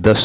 10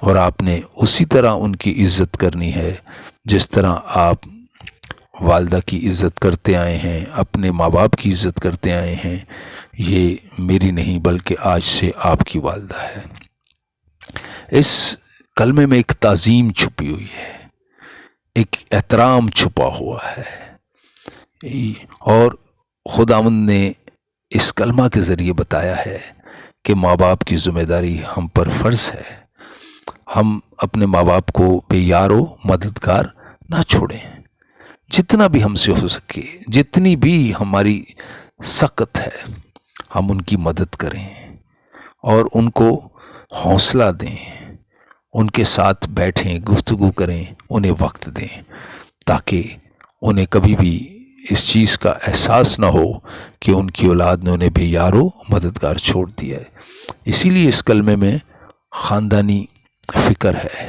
اور آپ نے اسی طرح ان کی عزت کرنی ہے جس طرح آپ والدہ کی عزت کرتے آئے ہیں، اپنے ماں باپ کی عزت کرتے آئے ہیں۔ یہ میری نہیں بلکہ آج سے آپ کی والدہ ہے۔ اس کلمے میں ایک تعظیم چھپی ہوئی ہے، ایک احترام چھپا ہوا ہے، اور خداوند نے اس کلمہ کے ذریعے بتایا ہے کہ ماں باپ کی ذمہ داری ہم پر فرض ہے۔ ہم اپنے ماں باپ کو بے یار و مددگار نہ چھوڑیں، جتنا بھی ہم سے ہو سکے، جتنی بھی ہماری سخت ہے، ہم ان کی مدد کریں اور ان کو حوصلہ دیں، ان کے ساتھ بیٹھیں، گفتگو کریں، انہیں وقت دیں، تاکہ انہیں کبھی بھی اس چیز کا احساس نہ ہو کہ ان کی اولاد نے انہیں بے یار و مددگار چھوڑ دیا ہے۔ اسی لیے اس کلمے میں خاندانی فکر ہے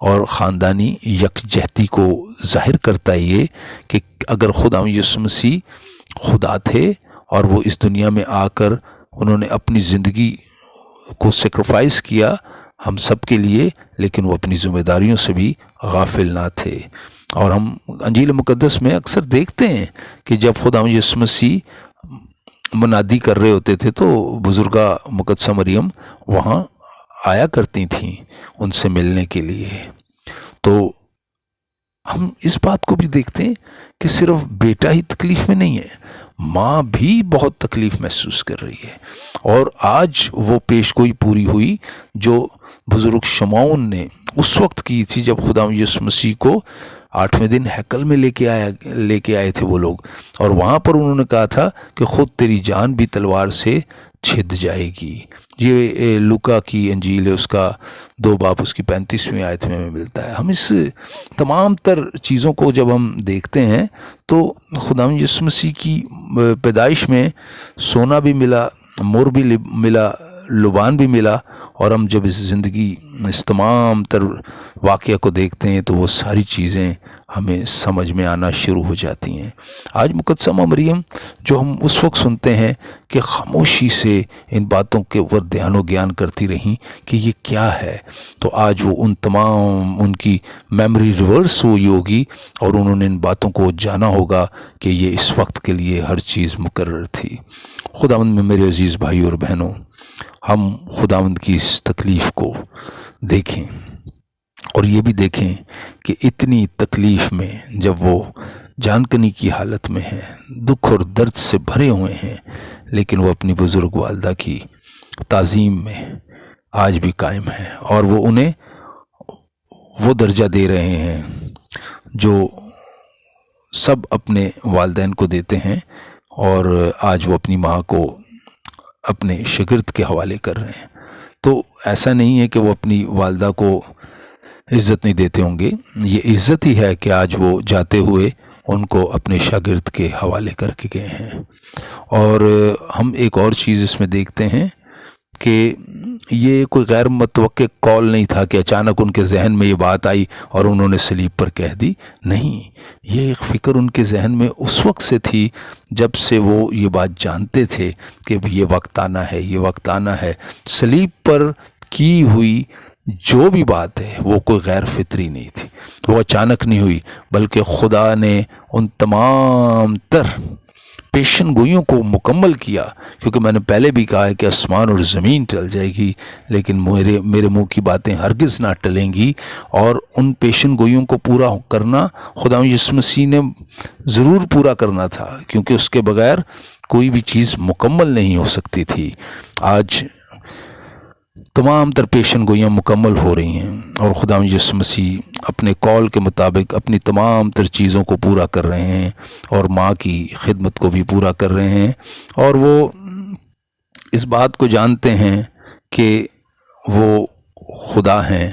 اور خاندانی یکجہتی کو ظاہر کرتا ہے یہ کہ اگر خدا یسوع مسیح خدا تھے اور وہ اس دنیا میں آ کر انہوں نے اپنی زندگی کو سیکریفائس کیا ہم سب کے لیے، لیکن وہ اپنی ذمہ داریوں سے بھی غافل نہ تھے۔ اور ہم انجیل مقدس میں اکثر دیکھتے ہیں کہ جب خدا یسوع مسیح منادی کر رہے ہوتے تھے تو بزرگہ مقدسہ مریم وہاں آیا کرتی تھیں ان سے ملنے کے لیے۔ تو ہم اس بات کو بھی دیکھتے ہیں کہ صرف بیٹا ہی تکلیف میں نہیں ہے، ماں بھی بہت تکلیف محسوس کر رہی ہے۔ اور آج وہ پیش گوئی پوری ہوئی جو بزرگ شمعون نے اس وقت کی تھی جب خدا یسوع مسیح کو 8ویں دن ہیکل میں لے کے آئے تھے وہ لوگ، اور وہاں پر انہوں نے کہا تھا کہ خود تیری جان بھی تلوار سے چھد جائے گی۔ یہ لوکا کی انجیل ہے، اس کا 2 باب اس کی 35ویں آیت میں ملتا ہے۔ ہم اس تمام تر چیزوں کو جب ہم دیکھتے ہیں تو خدا یسوع مسیح کی پیدائش میں سونا بھی ملا، مور بھی ملا، لبان بھی ملا، اور ہم جب اس زندگی اس تمام تر واقعہ کو دیکھتے ہیں تو وہ ساری چیزیں ہمیں سمجھ میں آنا شروع ہو جاتی ہیں۔ آج مقدسہ مریم جو ہم اس وقت سنتے ہیں کہ خاموشی سے ان باتوں کے اوپر دھیان و گیان کرتی رہیں کہ یہ کیا ہے، تو آج وہ ان کی میموری ریورس ہوئی ہوگی اور انہوں نے ان باتوں کو جانا ہوگا کہ یہ اس وقت کے لیے ہر چیز مقرر تھی۔ خداوند میں میرے عزیز بھائی اور بہنوں، ہم خداوند کی اس تکلیف کو دیکھیں اور یہ بھی دیکھیں کہ اتنی تکلیف میں جب وہ جان کنی کی حالت میں ہیں، دکھ اور درد سے بھرے ہوئے ہیں، لیکن وہ اپنی بزرگ والدہ کی تعظیم میں آج بھی قائم ہیں، اور وہ انہیں وہ درجہ دے رہے ہیں جو سب اپنے والدین کو دیتے ہیں، اور آج وہ اپنی ماں کو اپنے شاگرد کے حوالے کر رہے ہیں۔ تو ایسا نہیں ہے کہ وہ اپنی والدہ کو عزت نہیں دیتے ہوں گے، یہ عزت ہی ہے کہ آج وہ جاتے ہوئے ان کو اپنے شاگرد کے حوالے کر کے گئے ہیں۔ اور ہم ایک اور چیز اس میں دیکھتے ہیں کہ یہ کوئی غیر متوقع کال نہیں تھا کہ اچانک ان کے ذہن میں یہ بات آئی اور انہوں نے صلیب پر کہہ دی، نہیں، یہ ایک فکر ان کے ذہن میں اس وقت سے تھی جب سے وہ یہ بات جانتے تھے کہ یہ وقت آنا ہے، یہ وقت آنا ہے۔ صلیب پر کی ہوئی جو بھی بات ہے وہ کوئی غیر فطری نہیں تھی، وہ اچانک نہیں ہوئی، بلکہ خدا نے ان تمام تر پیشن گوئیوں کو مکمل کیا، کیونکہ میں نے پہلے بھی کہا ہے کہ آسمان اور زمین ٹل جائے گی لیکن میرے منہ کی باتیں ہرگز نہ ٹلیں گی، اور ان پیشن گوئیوں کو پورا کرنا خدا یسوع مسیح نے ضرور پورا کرنا تھا، کیونکہ اس کے بغیر کوئی بھی چیز مکمل نہیں ہو سکتی تھی۔ آج تمام تر پیشن گوئیاں مکمل ہو رہی ہیں اور خدا یسوع مسیح اپنے کال کے مطابق اپنی تمام تر چیزوں کو پورا کر رہے ہیں اور ماں کی خدمت کو بھی پورا کر رہے ہیں، اور وہ اس بات کو جانتے ہیں کہ وہ خدا ہیں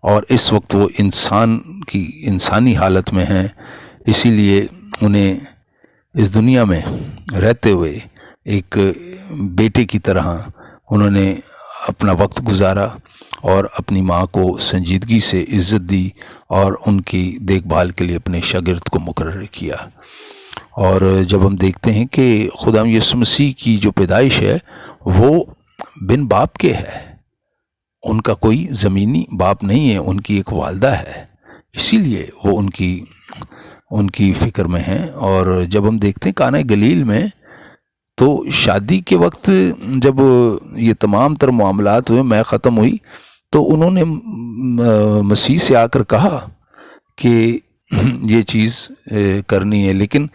اور اس وقت وہ انسانی حالت میں ہیں، اسی لیے انہیں اس دنیا میں رہتے ہوئے ایک بیٹے کی طرح انہوں نے اپنا وقت گزارا اور اپنی ماں کو سنجیدگی سے عزت دی اور ان کی دیکھ بھال کے لیے اپنے شاگرد کو مقرر کیا۔ اور جب ہم دیکھتے ہیں کہ خدا یسوع مسیح کی جو پیدائش ہے وہ بن باپ کے ہے، ان کا کوئی زمینی باپ نہیں ہے، ان کی ایک والدہ ہے، اسی لیے وہ ان کی فکر میں ہیں۔ اور جب ہم دیکھتے ہیں کانہ گلیل میں، تو شادی کے وقت جب یہ تمام تر معاملات ہوئے، میں ختم ہوئی، تو انہوں نے مسیح سے آ کر کہا کہ یہ چیز کرنی ہے، لیکن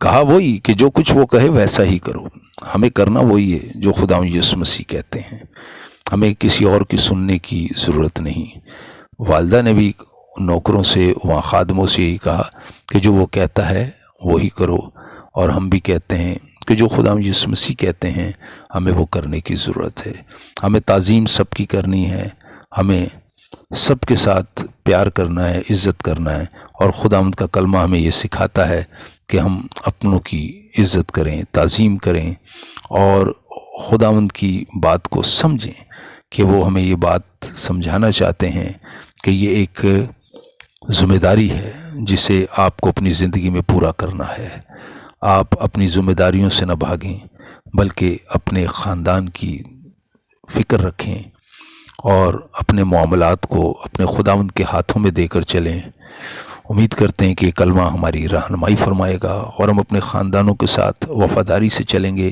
کہا وہی کہ جو کچھ وہ کہے ویسا ہی کرو، ہمیں کرنا وہی ہے جو خدا یسوع مسیح کہتے ہیں، ہمیں کسی اور کی سننے کی ضرورت نہیں۔ والدہ نے بھی نوکروں سے، وہاں خادموں سے یہی کہا کہ جو وہ کہتا ہے وہی کرو، اور ہم بھی کہتے ہیں کہ جو خدا یسوع مسیح کہتے ہیں ہمیں وہ کرنے کی ضرورت ہے۔ ہمیں تعظیم سب کی کرنی ہے، ہمیں سب کے ساتھ پیار کرنا ہے، عزت کرنا ہے، اور خداوند کا کلمہ ہمیں یہ سکھاتا ہے کہ ہم اپنوں کی عزت کریں، تعظیم کریں، اور خداوند کی بات کو سمجھیں کہ وہ ہمیں یہ بات سمجھانا چاہتے ہیں کہ یہ ایک ذمہ داری ہے جسے آپ کو اپنی زندگی میں پورا کرنا ہے۔ آپ اپنی ذمہ داریوں سے نہ بھاگیں، بلکہ اپنے خاندان کی فکر رکھیں اور اپنے معاملات کو اپنے خداوند کے ہاتھوں میں دے کر چلیں۔ امید کرتے ہیں کہ یہ کلمہ ہماری رہنمائی فرمائے گا، اور ہم اپنے خاندانوں کے ساتھ وفاداری سے چلیں گے،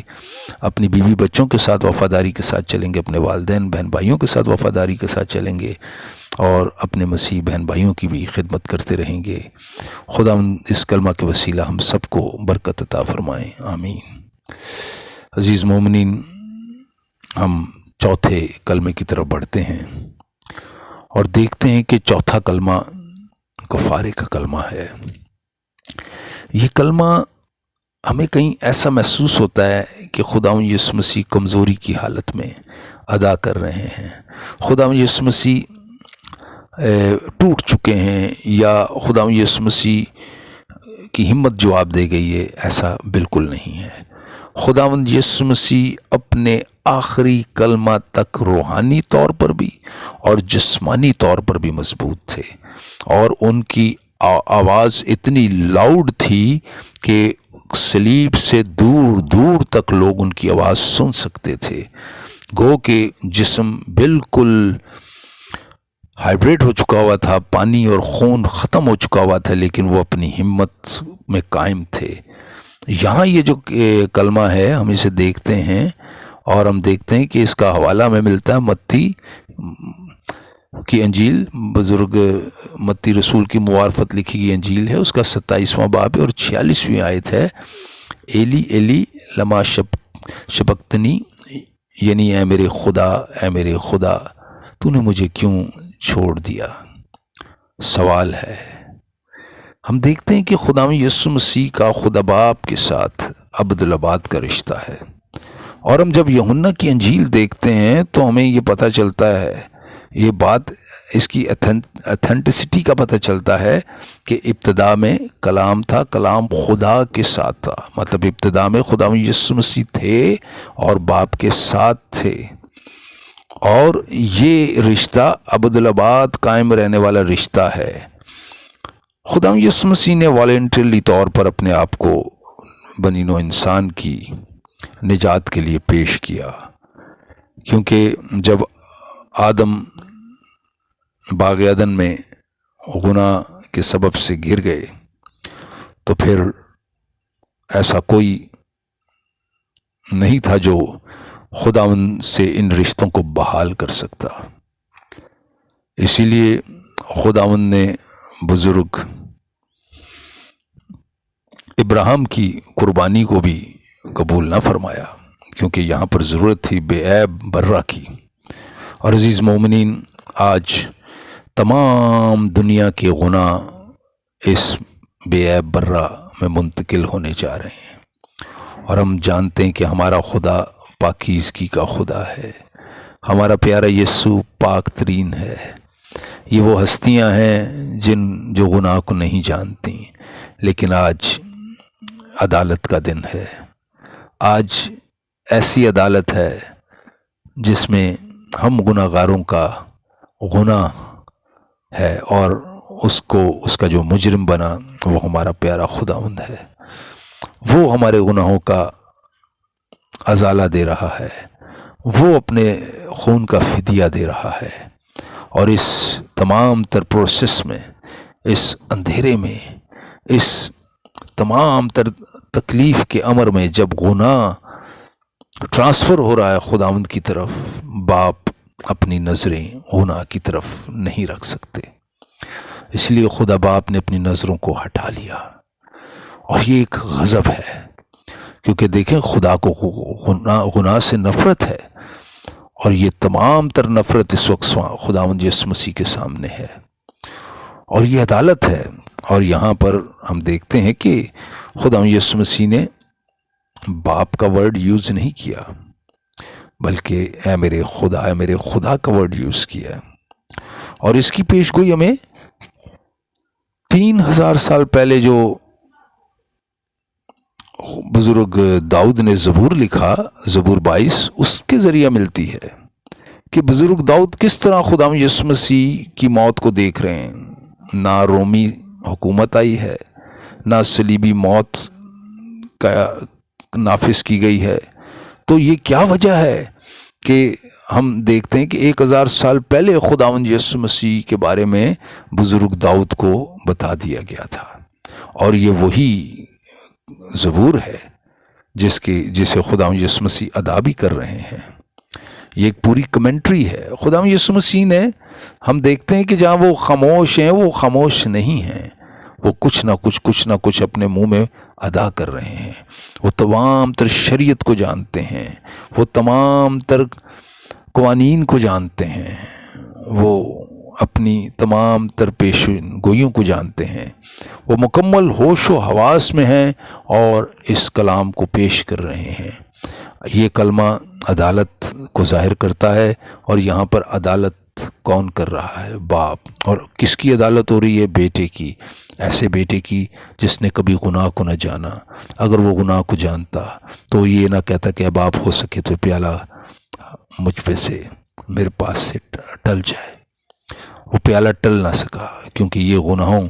اپنی بیوی بچوں کے ساتھ وفاداری کے ساتھ چلیں گے، اپنے والدین بہن بھائیوں کے ساتھ وفاداری کے ساتھ چلیں گے، اور اپنے مسیح بہن بھائیوں کی بھی خدمت کرتے رہیں گے۔ خداوند اس کلمہ کے وسیلہ ہم سب کو برکت عطا فرمائیں، آمین۔ عزیز مومنین، ہم چوتھے کلمے کی طرف بڑھتے ہیں اور دیکھتے ہیں کہ چوتھا کلمہ کفارے کا کلمہ ہے۔ یہ کلمہ ہمیں کہیں ایسا محسوس ہوتا ہے کہ خداوند یسوع مسیح کمزوری کی حالت میں ادا کر رہے ہیں، خداوند یسوع مسیح ٹوٹ چکے ہیں، یا خداوند یسوع مسیح کی ہمت جواب دے گئی ہے۔ ایسا بالکل نہیں ہے۔ خداوند یسوع مسیح اپنے آخری کلمہ تک روحانی طور پر بھی اور جسمانی طور پر بھی مضبوط تھے، اور ان کی آواز اتنی لاؤڈ تھی کہ صلیب سے دور دور تک لوگ ان کی آواز سن سکتے تھے۔ گو کہ جسم بالکل ہائبریٹ ہو چکا ہوا تھا، پانی اور خون ختم ہو چکا ہوا تھا، لیکن وہ اپنی ہمت میں قائم تھے۔ یہاں یہ جو کلمہ ہے ہم اسے دیکھتے ہیں، اور ہم دیکھتے ہیں کہ اس کا حوالہ ہمیں ملتا ہے متی کی انجیل، بزرگ متی رسول کی معرفت لکھی گئی انجیل ہے، اس کا 27واں باب ہے اور 46ویں آیت ہے۔ ایلی ایلی لما شبقتنی، یعنی اے میرے خدا تو نے مجھے کیوں چھوڑ دیا۔ سوال ہے، ہم دیکھتے ہیں کہ خداوند یسوع مسیح کا خدا باپ کے ساتھ ابدالآباد کا رشتہ ہے، اور ہم جب یوحنا کی انجیل دیکھتے ہیں تو ہمیں یہ پتہ چلتا ہے، یہ بات اس کی ایتھنٹسٹی کا پتہ چلتا ہے کہ ابتدا میں کلام تھا، کلام خدا کے ساتھ تھا، مطلب ابتدا میں خداوند یسوع مسیح تھے اور باپ کے ساتھ تھے، اور یہ رشتہ ابدالآباد قائم رہنے والا رشتہ ہے۔ خداوند یسوع مسیح نے والنٹرلی طور پر اپنے آپ کو بنی نوع انسان کی نجات کے لیے پیش کیا، کیونکہ جب آدم باغ عدن میں گناہ کے سبب سے گر گئے تو پھر ایسا کوئی نہیں تھا جو خداوند سے ان رشتوں کو بحال کر سکتا۔ اسی لیے خداوند نے بزرگ ابراہیم کی قربانی کو بھی قبول نہ فرمایا، کیونکہ یہاں پر ضرورت تھی بے عیب برہ کی۔ اور عزیز مومنین، آج تمام دنیا کے گناہ اس بے عیب برہ میں منتقل ہونے جا رہے ہیں، اور ہم جانتے ہیں کہ ہمارا خدا پاکیزگی کا خدا ہے، ہمارا پیارا یسوع پاک ترین ہے۔ یہ وہ ہستیاں ہیں جو گناہ کو نہیں جانتی، لیکن آج عدالت کا دن ہے۔ آج ایسی عدالت ہے جس میں ہم گناہ گاروں کا گناہ ہے، اور اس کا جو مجرم بنا وہ ہمارا پیارا خداوند ہے۔ وہ ہمارے گناہوں کا ازالہ دے رہا ہے، وہ اپنے خون کا فدیہ دے رہا ہے، اور اس تمام تر پروسیس میں، اس اندھیرے میں، اس تمام تر تکلیف کے امر میں، جب گناہ ٹرانسفر ہو رہا ہے خداوند کی طرف، باپ اپنی نظریں گناہ کی طرف نہیں رکھ سکتے، اس لیے خدا باپ نے اپنی نظروں کو ہٹا لیا۔ اور یہ ایک غضب ہے، کیونکہ دیکھیں خدا کو گناہ سے نفرت ہے، اور یہ تمام تر نفرت اس وقت خداوند یسوع مسیح کے سامنے ہے، اور یہ عدالت ہے۔ اور یہاں پر ہم دیکھتے ہیں کہ خداوند یسوع مسیح نے باپ کا ورڈ یوز نہیں کیا، بلکہ اے میرے خدا کا ورڈ یوز کیا، اور اس کی پیش گوئی ہمیں 3000 سال پہلے جو بزرگ داؤد نے زبور لکھا، زبور 22، اس کے ذریعہ ملتی ہے کہ بزرگ داؤد کس طرح خداوند یسوع مسیح کی موت کو دیکھ رہے ہیں۔ نہ رومی حکومت آئی ہے، نہ صلیبی موت کا نافذ کی گئی ہے، تو یہ کیا وجہ ہے کہ ہم دیکھتے ہیں کہ 1000 سال پہلے خداوند یسوع مسیح کے بارے میں بزرگ داؤد کو بتا دیا گیا تھا، اور یہ وہی زبور ہے جسے خداوند یسوع مسیح ادا بھی کر رہے ہیں۔ یہ ایک پوری کمنٹری ہے۔ خداوند یسوع مسیح نے، ہم دیکھتے ہیں کہ جہاں وہ خاموش ہیں، وہ خاموش نہیں ہیں، وہ کچھ نہ کچھ اپنے منہ میں ادا کر رہے ہیں۔ وہ تمام تر شریعت کو جانتے ہیں، وہ تمام تر قوانین کو جانتے ہیں، وہ اپنی تمام تر پیشن گوئیوں کو جانتے ہیں، وہ مکمل ہوش و حواس میں ہیں اور اس کلام کو پیش کر رہے ہیں۔ یہ کلمہ عدالت کو ظاہر کرتا ہے، اور یہاں پر عدالت کون کر رہا ہے؟ باپ۔ اور کس کی عدالت ہو رہی ہے؟ بیٹے کی، ایسے بیٹے کی جس نے کبھی گناہ کو نہ جانا۔ اگر وہ گناہ کو جانتا تو یہ نہ کہتا کہ اب باپ ہو سکے تو پیالہ مجھ پہ سے، میرے پاس سے ٹل جائے۔ وہ پیالہ ٹل نہ سکا، کیونکہ یہ گناہوں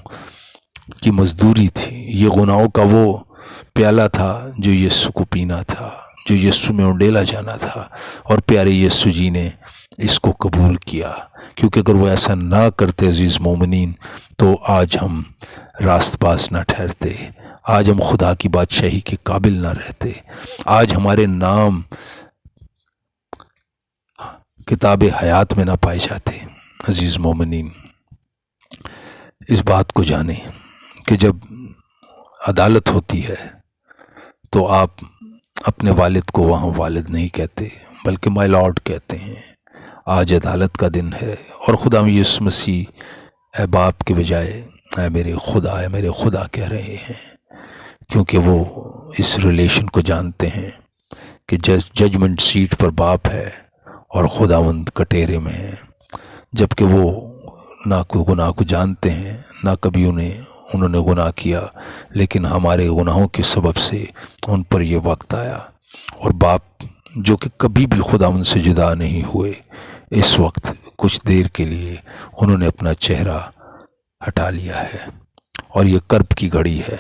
کی مزدوری تھی، یہ گناہوں کا وہ پیالہ تھا جو یسوع کو پینا تھا، جو یسوع میں انڈیلا جانا تھا، اور پیارے یسوع جی نے اس کو قبول کیا۔ کیونکہ اگر وہ ایسا نہ کرتے عزیز مومنین، تو آج ہم راست باز نہ ٹھہرتے، آج ہم خدا کی بادشاہی کے قابل نہ رہتے، آج ہمارے نام کتاب حیات میں نہ پائے جاتے۔ عزیز مومنین، اس بات کو جانیں کہ جب عدالت ہوتی ہے تو آپ اپنے والد کو وہاں والد نہیں کہتے، بلکہ مائی لارڈ کہتے ہیں۔ آج عدالت کا دن ہے، اور خدا یسوع مسیح اے باپ کے بجائے اے میرے خدا کہہ رہے ہیں، کیونکہ وہ اس ریلیشن کو جانتے ہیں کہ ججمنٹ سیٹ پر باپ ہے اور خداوند کٹہرے میں ہے، جبکہ وہ نہ کوئی گناہ کو جانتے ہیں، نہ کبھی انہوں نے گناہ کیا، لیکن ہمارے گناہوں کے سبب سے ان پر یہ وقت آیا، اور باپ جو کہ کبھی بھی خداوند سے جدا نہیں ہوئے، اس وقت کچھ دیر کے لیے انہوں نے اپنا چہرہ ہٹا لیا ہے، اور یہ کرب کی گھڑی ہے۔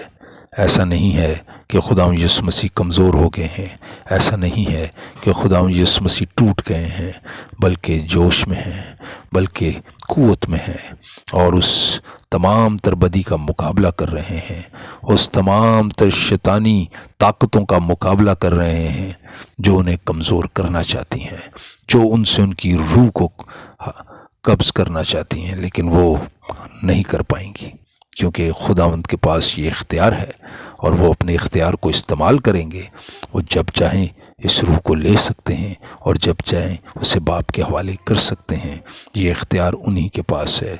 ایسا نہیں ہے کہ خداوند یسوع مسیح کمزور ہو گئے ہیں، ایسا نہیں ہے کہ خداوند یسوع مسیح ٹوٹ گئے ہیں، بلکہ جوش میں ہیں، بلکہ قوت میں ہیں، اور اس تمام تر بدی کا مقابلہ کر رہے ہیں، اس تمام تر شیطانی طاقتوں کا مقابلہ کر رہے ہیں جو انہیں کمزور کرنا چاہتی ہیں، جو ان سے ان کی روح کو قبض کرنا چاہتی ہیں، لیکن وہ نہیں کر پائیں گی، کیونکہ خداوند کے پاس یہ اختیار ہے، اور وہ اپنے اختیار کو استعمال کریں گے۔ وہ جب چاہیں اس روح کو لے سکتے ہیں، اور جب چاہیں اسے باپ کے حوالے کر سکتے ہیں۔ یہ اختیار انہی کے پاس ہے۔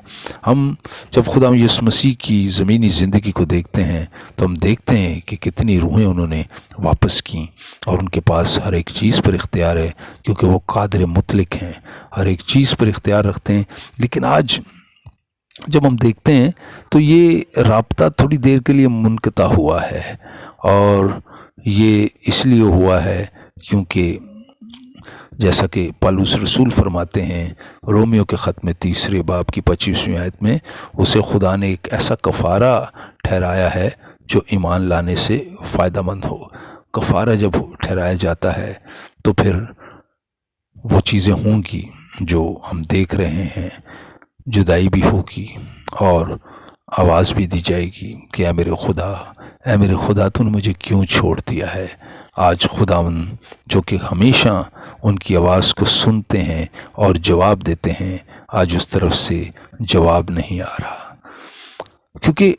ہم جب خداوند یسوع مسیح کی زمینی زندگی کو دیکھتے ہیں تو ہم دیکھتے ہیں کہ کتنی روحیں انہوں نے واپس کیں، اور ان کے پاس ہر ایک چیز پر اختیار ہے، کیونکہ وہ قادر مطلق ہیں، ہر ایک چیز پر اختیار رکھتے ہیں۔ لیکن آج جب ہم دیکھتے ہیں تو یہ رابطہ تھوڑی دیر کے لیے منقطع ہوا ہے، اور یہ اس لیے ہوا ہے کیونکہ جیسا کہ پالوس رسول فرماتے ہیں رومیو کے خط میں 3 باب کی 25ویں آیت میں، اسے خدا نے ایک ایسا کفارہ ٹھہرایا ہے جو ایمان لانے سے فائدہ مند ہو۔ کفارہ جب ٹھہرایا جاتا ہے تو پھر وہ چیزیں ہوں گی جو ہم دیکھ رہے ہیں، جدائی بھی ہوگی اور آواز بھی دی جائے گی کہ اے میرے خدا تو نے مجھے کیوں چھوڑ دیا ہے۔ آج خداوند جو کہ ہمیشہ ان کی آواز کو سنتے ہیں اور جواب دیتے ہیں، آج اس طرف سے جواب نہیں آ رہا، کیونکہ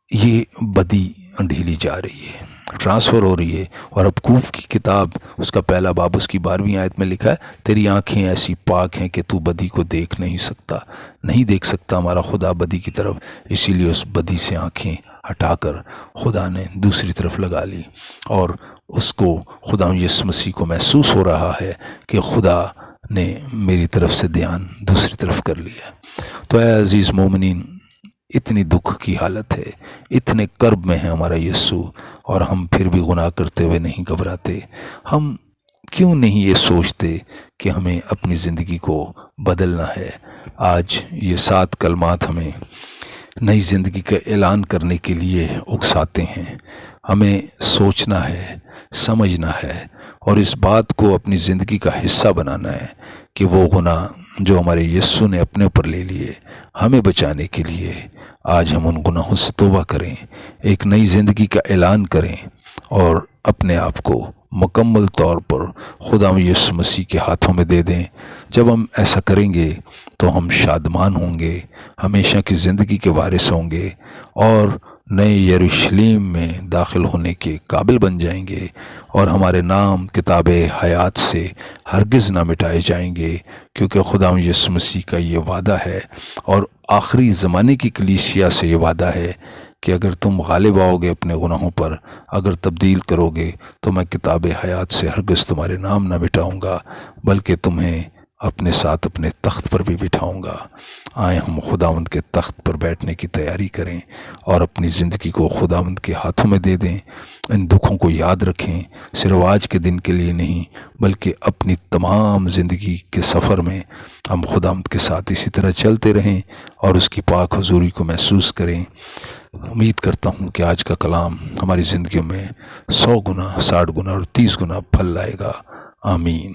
یہ بدی ڈھیلی جا رہی ہے، ٹرانسفر ہو رہی ہے۔ اور حبقوق کی کتاب اس کا پہلا باب اس کی 12ویں آیت میں لکھا ہے، تیری آنکھیں ایسی پاک ہیں کہ تو بدی کو دیکھ نہیں سکتا ہمارا خدا بدی کی طرف، اسی لیے اس بدی سے آنکھیں ہٹا کر خدا نے دوسری طرف لگا لی، اور اس کو خدا یسوع مسیح کو محسوس ہو رہا ہے کہ خدا نے میری طرف سے دھیان دوسری طرف کر لیا۔ تو اے عزیز مومنین، اتنی دکھ کی حالت ہے، اتنے کرب میں ہے ہمارا یسوع، اور ہم پھر بھی گناہ کرتے ہوئے نہیں گھبراتے۔ ہم کیوں نہیں یہ سوچتے کہ ہمیں اپنی زندگی کو بدلنا ہے؟ آج یہ 7 کلمات ہمیں نئی زندگی کا اعلان کرنے کے لیے اکساتے ہیں۔ ہمیں سوچنا ہے، سمجھنا ہے، اور اس بات کو اپنی زندگی کا حصہ بنانا ہے کہ وہ گناہ جو ہمارے یسوع نے اپنے اوپر لے لیے ہمیں بچانے کے لیے، آج ہم ان گناہوں سے توبہ کریں، ایک نئی زندگی کا اعلان کریں، اور اپنے آپ کو مکمل طور پر خدا یسوع مسیح کے ہاتھوں میں دے دیں۔ جب ہم ایسا کریں گے تو ہم شادمان ہوں گے، ہمیشہ کی زندگی کے وارث ہوں گے، اور نئے یروشلم میں داخل ہونے کے قابل بن جائیں گے، اور ہمارے نام کتاب حیات سے ہرگز نہ مٹائے جائیں گے، کیونکہ خدا یسوع مسیح کا یہ وعدہ ہے، اور آخری زمانے کی کلیسیا سے یہ وعدہ ہے کہ اگر تم غالب آؤ گے اپنے گناہوں پر، اگر تبدیل کرو گے، تو میں کتاب حیات سے ہرگز تمہارے نام نہ مٹاؤں گا، بلکہ تمہیں اپنے ساتھ اپنے تخت پر بھی بٹھاؤں گا۔ آئیں ہم خداوند کے تخت پر بیٹھنے کی تیاری کریں، اور اپنی زندگی کو خداوند کے ہاتھوں میں دے دیں۔ ان دکھوں کو یاد رکھیں، صرف آج کے دن کے لیے نہیں، بلکہ اپنی تمام زندگی کے سفر میں ہم خداوند کے ساتھ اسی طرح چلتے رہیں اور اس کی پاک حضوری کو محسوس کریں۔ امید کرتا ہوں کہ آج کا کلام ہماری زندگیوں میں 100 گنا، 60 گنا اور 30 گنا پھل لائے گا۔ آمین۔